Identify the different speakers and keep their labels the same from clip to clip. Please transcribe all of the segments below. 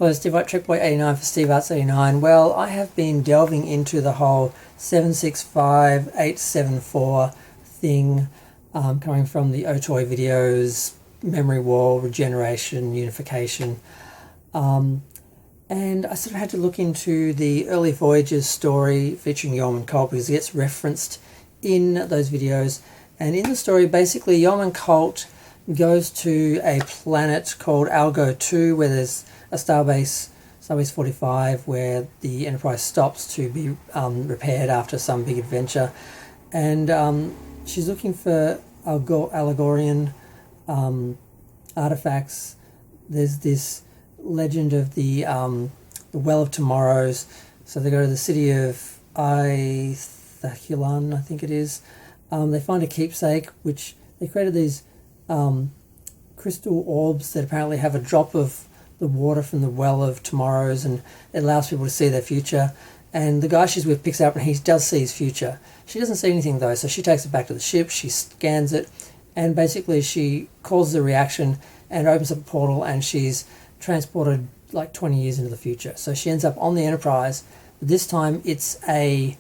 Speaker 1: Hello, Steve White, Trickboy89 for Steve Arts 89. Well, I have been delving into the whole 765874 thing, coming from the OTOY videos, memory wall, regeneration, unification. And I sort of had to look into the early Voyages story featuring Yeoman Colt because it gets referenced in those videos. And in the story, basically, Yeoman Colt goes to a planet called Algo 2 where there's a starbase 45, where the Enterprise stops to be repaired after some big adventure. And she's looking for Allegorian artifacts. There's this legend of the Well of Tomorrows. So they go to the city of Ithaculan, I think it is. They find a keepsake, which they created these crystal orbs that apparently have a drop of the water from the Well of Tomorrows, and it allows people to see their future. And the guy she's with picks it up and he does see his future. She doesn't see anything though, so she takes it back to the ship, she scans it, and basically she causes a reaction and opens up a portal, and she's transported like 20 years into the future. So she ends up on the Enterprise, but this time it's a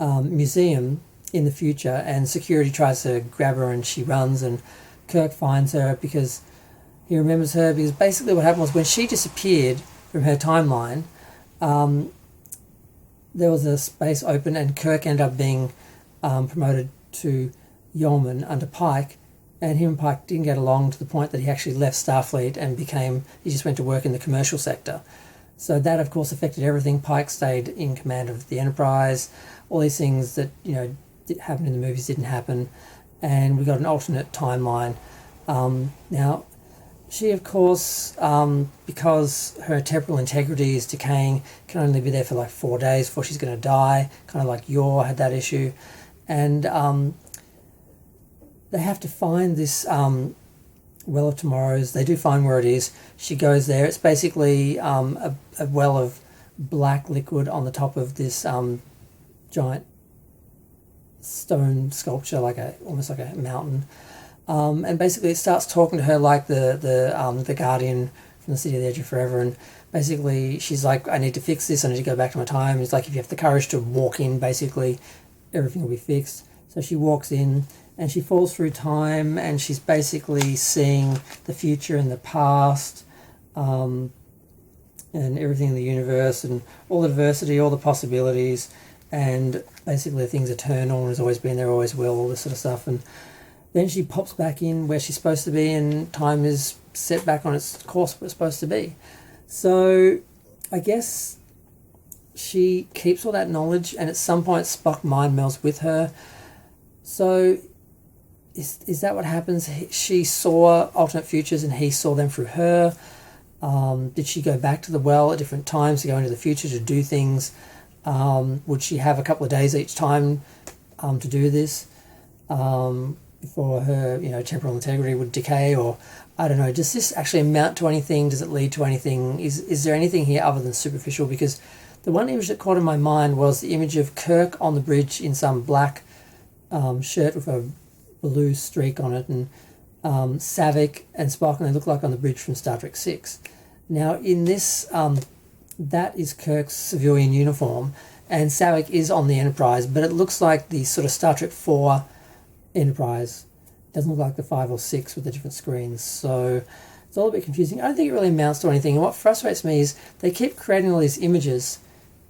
Speaker 1: museum in the future, and security tries to grab her and she runs, and Kirk finds her because he remembers her, because basically what happened was when she disappeared from her timeline, there was a space open and Kirk ended up being promoted to Yeoman under Pike, and him and Pike didn't get along to the point that he actually left Starfleet and he just went to work in the commercial sector. So that of course affected everything. Pike stayed in command of the Enterprise. All these things that happened in the movies didn't happen, and we got an alternate timeline. Now she, of course, because her temporal integrity is decaying, can only be there for like 4 days before she's going to die, kind of like Yor had that issue. And they have to find this Well of Tomorrows. They do find where it is. She goes there. It's basically a well of black liquid on the top of this giant stone sculpture, almost like a mountain. And basically it starts talking to her like the Guardian from the City of the Edge of Forever, and basically she's like, I need to fix this, I need to go back to my time. It's like, if you have the courage to walk in, basically everything will be fixed. So she walks in and she falls through time, and she's basically seeing the future and the past, and everything in the universe and all the diversity, all the possibilities, and basically things eternal and has always been there, always will, all this sort of stuff. And then she pops back in where she's supposed to be, and time is set back on its course where it's supposed to be. So I guess she keeps all that knowledge, and at some point Spock mind melds with her. So is that what happens? She saw alternate futures and he saw them through her. Did she go back to the well at different times to go into the future to do things? Would she have a couple of days each time to do this? Before her, temporal integrity would decay, or I don't know. Does this actually amount to anything? Does it lead to anything? Is there anything here other than superficial? Because the one image that caught in my mind was the image of Kirk on the bridge in some black shirt with a blue streak on it, and Savick and Spock, and they look like on the bridge from Star Trek 6. Now in this, that is Kirk's civilian uniform, and Savick is on the Enterprise, but it looks like the sort of Star Trek 4 Enterprise. It doesn't look like the 5 or 6 with the different screens, so it's all a bit confusing. I don't think it really amounts to anything, and what frustrates me is they keep creating all these images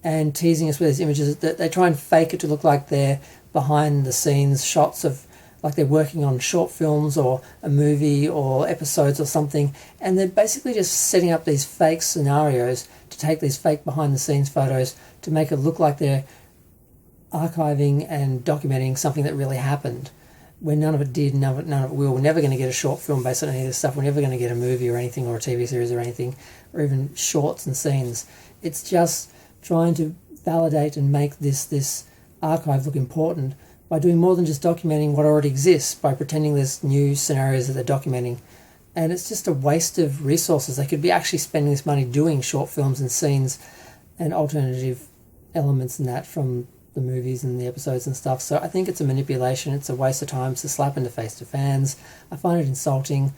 Speaker 1: and teasing us with these images that they try and fake it to look like they're behind the scenes shots of, like they're working on short films or a movie or episodes or something, and they're basically just setting up these fake scenarios to take these fake behind the scenes photos to make it look like they're archiving and documenting something that really happened, when none of it did, none of it will. We're never going to get a short film based on any of this stuff. We're never going to get a movie or anything, or a TV series or anything, or even shorts and scenes. It's just trying to validate and make this archive look important by doing more than just documenting what already exists, by pretending there's new scenarios that they're documenting. And it's just a waste of resources. They could be actually spending this money doing short films and scenes and alternative elements and that from the movies and the episodes and stuff. So I think it's a manipulation. It's a waste of time. It's a slap in the face to fans. I find it insulting.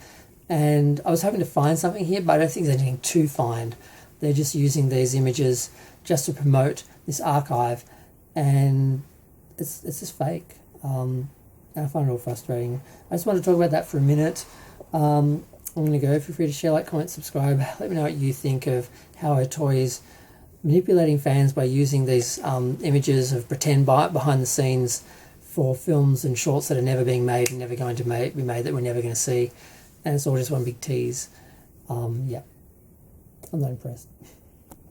Speaker 1: And I was hoping to find something here, but I don't think there's anything to find. They're just using these images just to promote this archive, and it's just fake. And I find it all frustrating. I just want to talk about that for a minute. I'm going to go. Feel free to share, like, comment, subscribe. Let me know what you think of how OTOY is manipulating fans by using these images of pretend behind the scenes for films and shorts that are never being made and never going to be made, that we're never going to see. And it's all just one big tease. Yeah, I'm not impressed.